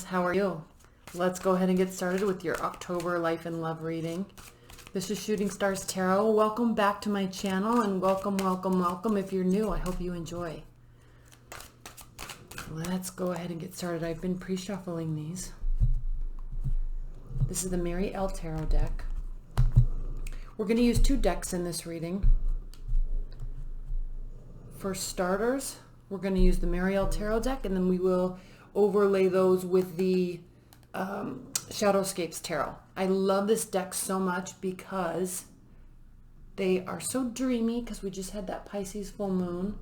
how are you? Let's go ahead and get started with your October life and love reading. This is Shooting Stars Tarot. Welcome back to my channel, and welcome if you're new. I hope you enjoy. Let's go ahead and get started. I've been pre-shuffling these. This is the Mary L. Tarot deck. We're going to use two decks in this reading. For starters, we're going to use the Mary L. Tarot deck, and then we will overlay those with the Shadowscapes Tarot. I love this deck so much because they are so dreamy, because we just had that Pisces full moon,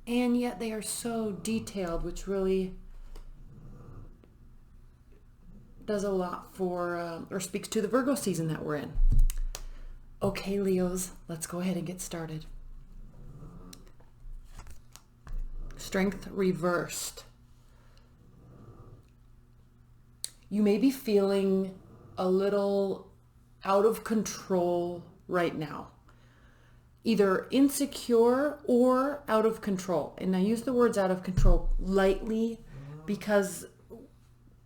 and yet they are so detailed, which really does a lot for, or speaks to the Virgo season that we're in. Okay, Leos, let's go ahead and get started. Strength reversed. You may be feeling a little out of control right now. Either insecure or out of control. And I use the words out of control lightly because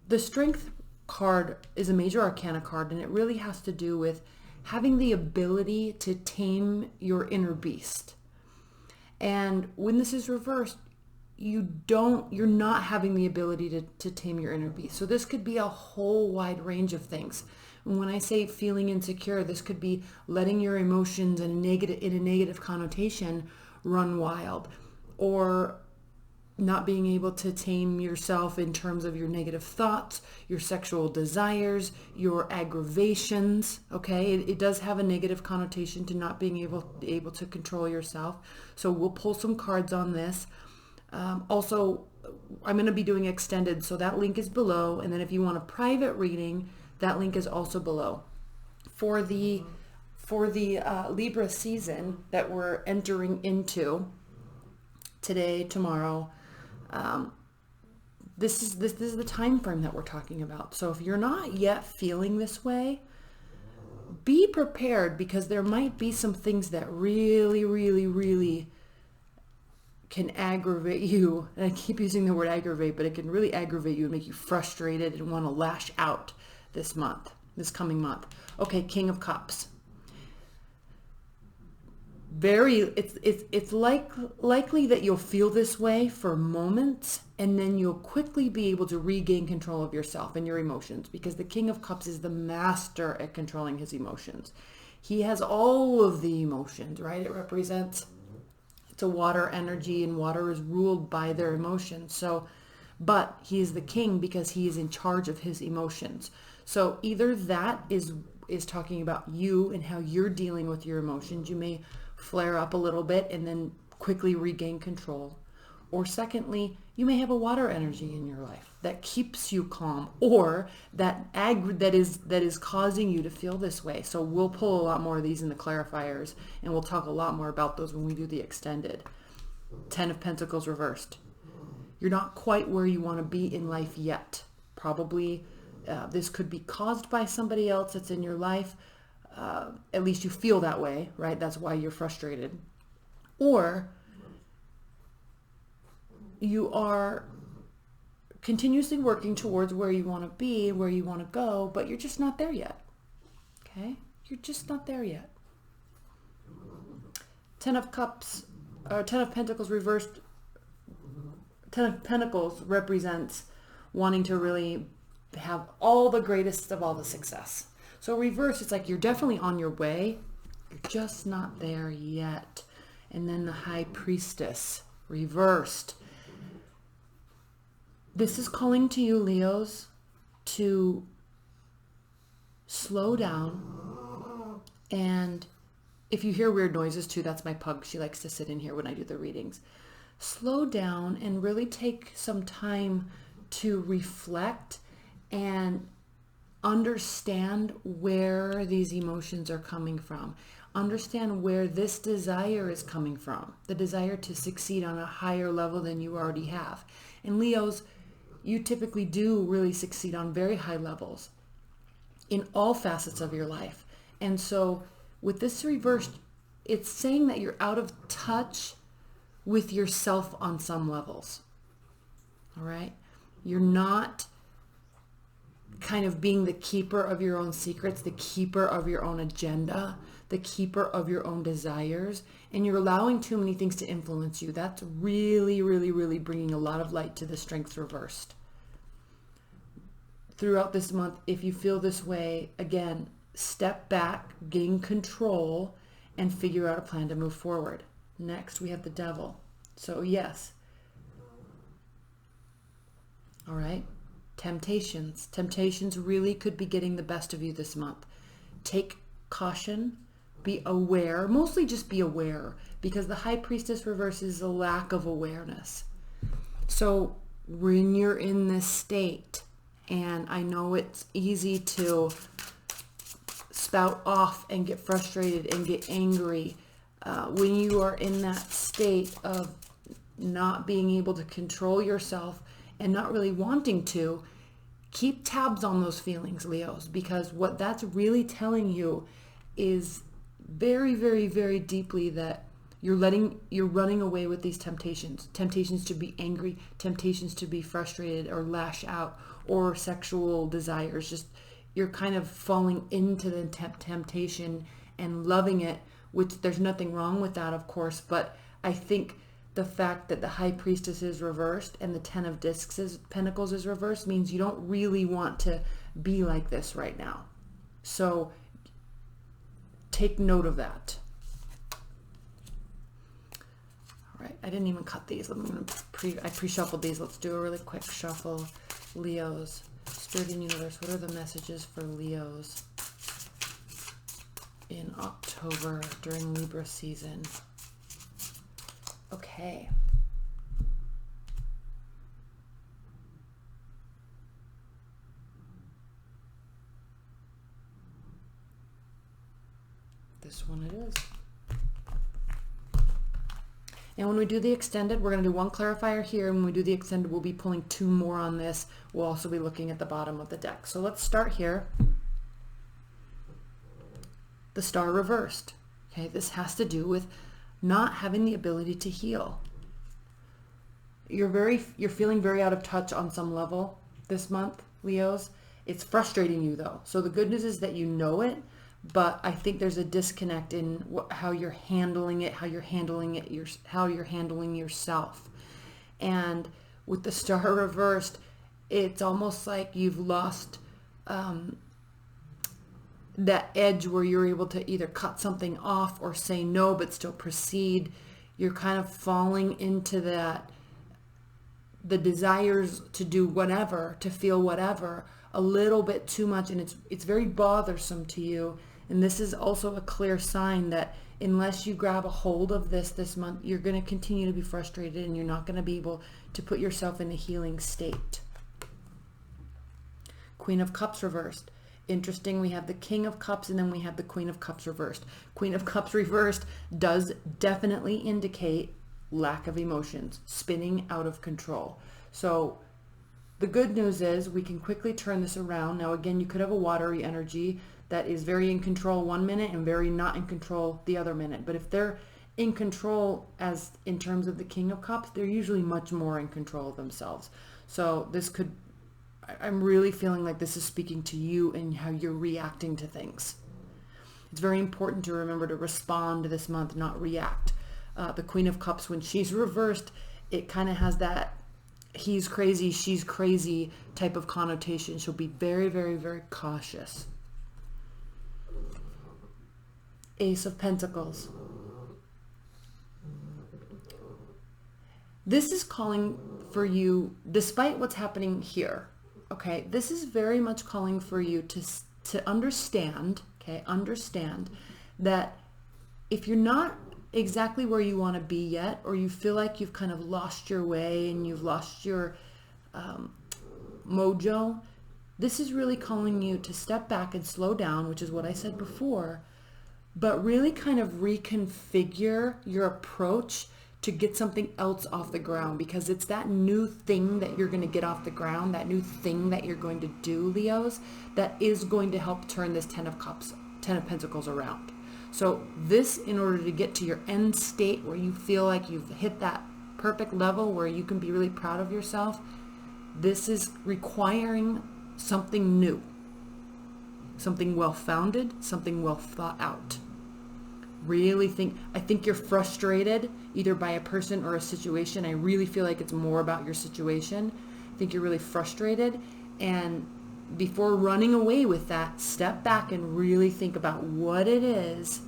the Strength card is a major arcana card, and it really has to do with having the ability to tame your inner beast. And when this is reversed, you're not having the ability to tame your inner beast. So this could be a whole wide range of things. And when I say feeling insecure, this could be letting your emotions in a negative connotation run wild, or not being able to tame yourself in terms of your negative thoughts, your sexual desires, your aggravations. Okay, it does have a negative connotation to not being able to control yourself. So we'll pull some cards on this. Also, I'm going to be doing extended, so that link is below. And then if you want a private reading, that link is also below. For the Libra season that we're entering into today, tomorrow, this is the time frame that we're talking about. So if you're not yet feeling this way, be prepared, because there might be some things that really can aggravate you. And I keep using the word aggravate, but it can really aggravate you and make you frustrated and want to lash out this coming month. Okay, King of Cups. It's likely that you'll feel this way for moments, and then you'll quickly be able to regain control of yourself and your emotions, because the King of Cups is the master at controlling his emotions. He has all of the emotions, right? It represents, it's a water energy, and water is ruled by their emotions. So, but he is the king because he is in charge of his emotions. So either that is talking about you and how you're dealing with your emotions. You may flare up a little bit and then quickly regain control. Or secondly, you may have a water energy in your life that keeps you calm, or that is causing you to feel this way. So we'll pull a lot more of these in the clarifiers, and we'll talk a lot more about those when we do the extended. 10 of Pentacles reversed. You're not quite where you want to be in life yet. Probably this could be caused by somebody else that's in your life. At least you feel that way, right? That's why you're frustrated. Or you are continuously working towards where you want to be, where you want to go, but you're just not there yet. Okay? You're just not there yet. 10 of Pentacles reversed. 10 of Pentacles represents wanting to really have all the greatest of all the success. So reverse, it's like you're definitely on your way. You're just not there yet. And then the High Priestess reversed. This is calling to you, Leos, to slow down. And if you hear weird noises too, that's my pug. She likes to sit in here when I do the readings. Slow down and really take some time to reflect and understand where these emotions are coming from. Understand where this desire is coming from. The desire to succeed on a higher level than you already have. And Leos, you typically do really succeed on very high levels in all facets of your life. And so with this reversed, it's saying that you're out of touch with yourself on some levels. All right? You're not kind of being the keeper of your own secrets, the keeper of your own agenda, the keeper of your own desires, and you're allowing too many things to influence you. That's really, really, really bringing a lot of light to the Strength reversed. Throughout this month, if you feel this way, again, step back, gain control, and figure out a plan to move forward. Next, we have the Devil. So yes. All right. Temptations. Temptations really could be getting the best of you this month. Take caution. Be aware. Mostly just be aware, because the High Priestess reverses a lack of awareness. So when you're in this state, and I know it's easy to spout off and get frustrated and get angry, when you are in that state of not being able to control yourself and not really wanting to, keep tabs on those feelings, Leos, because what that's really telling you is very, very, very deeply that you're running away with these temptations to be angry, temptations to be frustrated or lash out, or sexual desires. Just you're kind of falling into the temptation and loving it, which there's nothing wrong with that, of course, but I think the fact that the High Priestess is reversed and the Ten of Pentacles is reversed means you don't really want to be like this right now. So take note of that. All right, I didn't even cut these. I pre-shuffled these. Let's do a really quick shuffle. Leos, Spirit and Universe, what are the messages for Leos in October during Libra season? Okay. This one it is. And when we do the extended, we're going to do one clarifier here. And when we do the extended, we'll be pulling two more on this. We'll also be looking at the bottom of the deck. So let's start here. The Star reversed. Okay, this has to do with not having the ability to heal. You're feeling very out of touch on some level this month, Leos. It's frustrating you though. So the good news is that you know it, but I think there's a disconnect in how you're handling it, how you're handling yourself. And with the Star reversed, it's almost like you've lost that edge where you're able to either cut something off or say no but still proceed. You're kind of falling into that, the desires to do whatever, to feel whatever, a little bit too much, and it's very bothersome to you. And this is also a clear sign that unless you grab a hold of this month, you're going to continue to be frustrated and you're not going to be able to put yourself in a healing state. Queen of Cups reversed. Interesting, we have the King of Cups and then we have the Queen of Cups reversed. Queen of Cups reversed does definitely indicate lack of emotions, spinning out of control. So the good news is we can quickly turn this around. Now again, you could have a watery energy that is very in control one minute and very not in control the other minute. But if they're in control, as in terms of the King of Cups, they're usually much more in control of themselves. So this could, I'm really feeling like this is speaking to you and how you're reacting to things. It's very important to remember to respond this month, not react. The Queen of Cups, when she's reversed, it kind of has that he's crazy, she's crazy type of connotation. She'll be very, very, very cautious. Ace of Pentacles. This is calling for you, despite what's happening here. Okay, this is very much calling for you to understand, okay, understand that if you're not exactly where you want to be yet, or you feel like you've kind of lost your way and you've lost your mojo, this is really calling you to step back and slow down, which is what I said before, but really kind of reconfigure your approach to get something else off the ground, because it's that new thing that you're going to get off the ground, that new thing that you're going to do, Leos, that is going to help turn this Ten of Pentacles around. So this, in order to get to your end state where you feel like you've hit that perfect level where you can be really proud of yourself, this is requiring something new, something well-founded, something well thought out. Really think, I think you're frustrated either by a person or a situation. I really feel like it's more about your situation. I think you're really frustrated, and before running away with that, step back and really think about what it is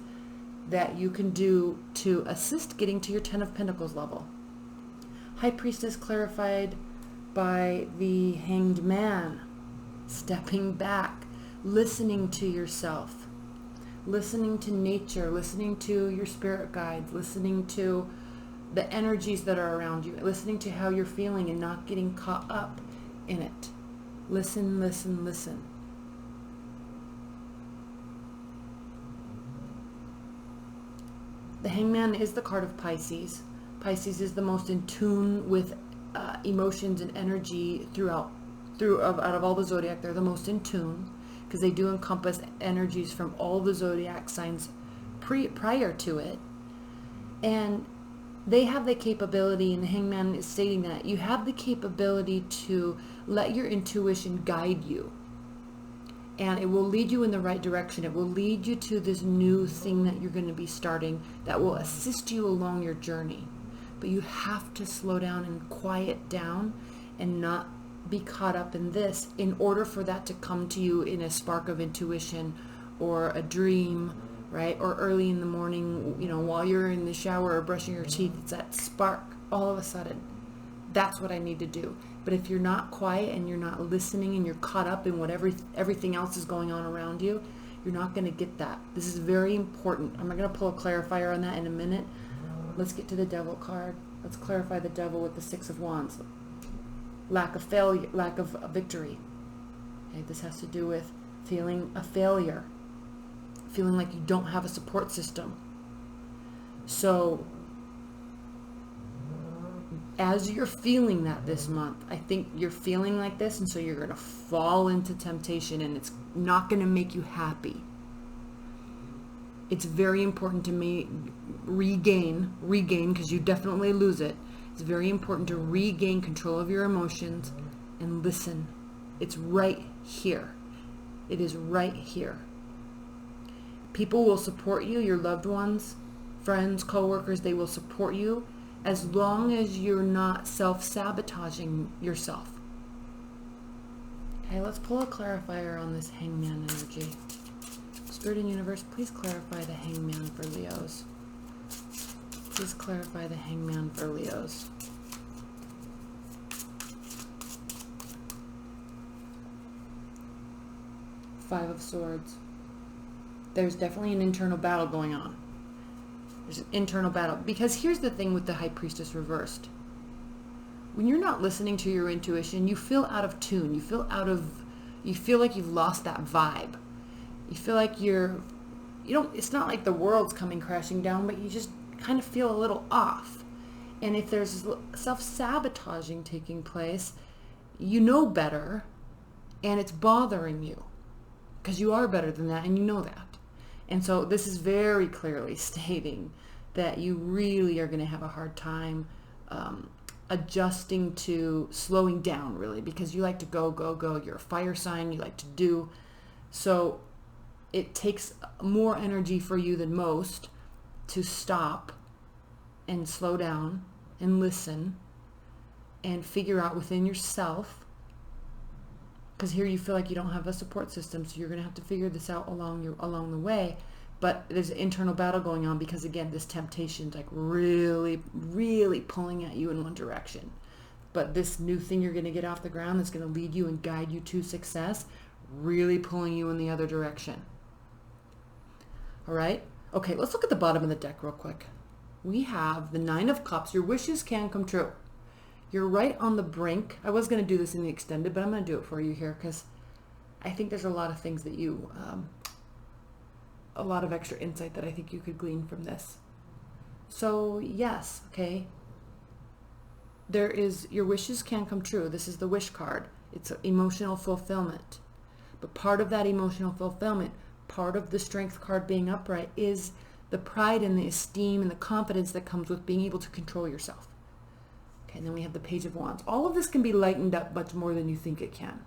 that you can do to assist getting to your 10 of Pentacles level. High Priestess clarified by the Hanged Man. Stepping back, listening to yourself, listening to nature, listening to your spirit guides, listening to the energies that are around you, listening to how you're feeling and not getting caught up in it. Listen, listen, listen. The Hangman is the card of Pisces. Pisces is the most in tune with emotions and energy out of all the zodiac. They're the most in tune because they do encompass energies from all the zodiac signs prior to it. And they have the capability, and the Hangman is stating that you have the capability to let your intuition guide you. And it will lead you in the right direction. It will lead you to this new thing that you're going to be starting that will assist you along your journey. But you have to slow down and quiet down and not be caught up in this in order for that to come to you in a spark of intuition or a dream, right? Or early in the morning, while you're in the shower or brushing your teeth, it's that spark all of a sudden. That's what I need to do. But if you're not quiet and you're not listening and you're caught up in what everything else is going on around you, you're not going to get that. This is very important. I'm going to pull a clarifier on that in a minute. Let's get to the Devil card. Let's clarify the Devil with the Six of Wands. Lack of failure, lack of victory. Okay, this has to do with feeling a failure, feeling like you don't have a support system. So as you're feeling that this month, I think you're feeling like this, and so you're going to fall into temptation, and it's not going to make you happy. It's very important to regain, because you definitely lose it. It's very important to regain control of your emotions and listen. It's right here. It is right here. People will support you, your loved ones, friends, co-workers, they will support you as long as you're not self-sabotaging yourself. Okay, let's pull a clarifier on this Hangman energy. Spirit and Universe, please clarify the Hangman for Leos. Please clarify the Hangman for Leos. Five of Swords. There's definitely an internal battle going on. There's an internal battle. Because here's the thing with the High Priestess reversed. When you're not listening to your intuition, you feel out of tune. You feel like you've lost that vibe. You feel like it's not like the world's coming crashing down, but you just kind of feel a little off. And if there's self-sabotaging taking place, you know better, and it's bothering you because you are better than that, and you know that. And so this is very clearly stating that you really are going to have a hard time adjusting to slowing down, really, because you like to go, go, go. You're a fire sign. You like to do. So it takes more energy for you than most to stop and slow down and listen and figure out within yourself, because here you feel like you don't have a support system, so you're going to have to figure this out along the way. But there's an internal battle going on because, again, this temptation's like really, really pulling at you in one direction. But this new thing you're going to get off the ground that's going to lead you and guide you to success, really pulling you in the other direction. All right? Okay, let's look at the bottom of the deck real quick. We have the Nine of Cups. Your wishes can come true. You're right on the brink. I was going to do this in the extended, but I'm going to do it for you here because I think there's a lot of things that a lot of extra insight that I think you could glean from this. So yes, okay. Your wishes can come true. This is the wish card. It's emotional fulfillment. But part of that emotional fulfillment, part of the strength card being upright, is the pride and the esteem and the confidence that comes with being able to control yourself. Okay, and then we have the Page of Wands. All of this can be lightened up much more than you think it can.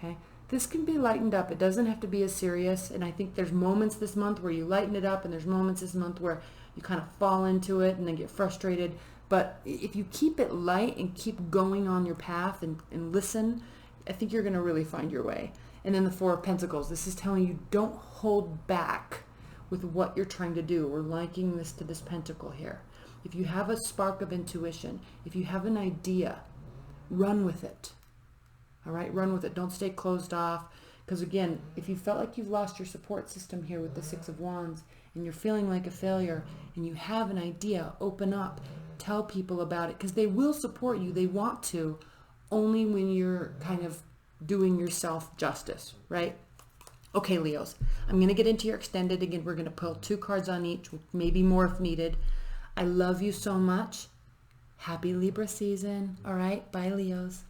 Okay? This can be lightened up. It doesn't have to be as serious. And I think there's moments this month where you lighten it up, and there's moments this month where you kind of fall into it and then get frustrated. But if you keep it light and keep going on your path and listen, I think you're going to really find your way. And then the Four of Pentacles. This is telling you don't hold back with what you're trying to do. We're liking this to this pentacle here. If you have a spark of intuition, if you have an idea, run with it. All right, run with it. Don't stay closed off. Because again, if you felt like you've lost your support system here with the Six of Wands and you're feeling like a failure and you have an idea, open up, tell people about it, because they will support you. They want to, only when you're kind of doing yourself justice, right? Okay, Leos, I'm going to get into your extended. Again, we're going to pull 2 cards on each, maybe more if needed. I love you so much. Happy Libra season. All right, bye, Leos.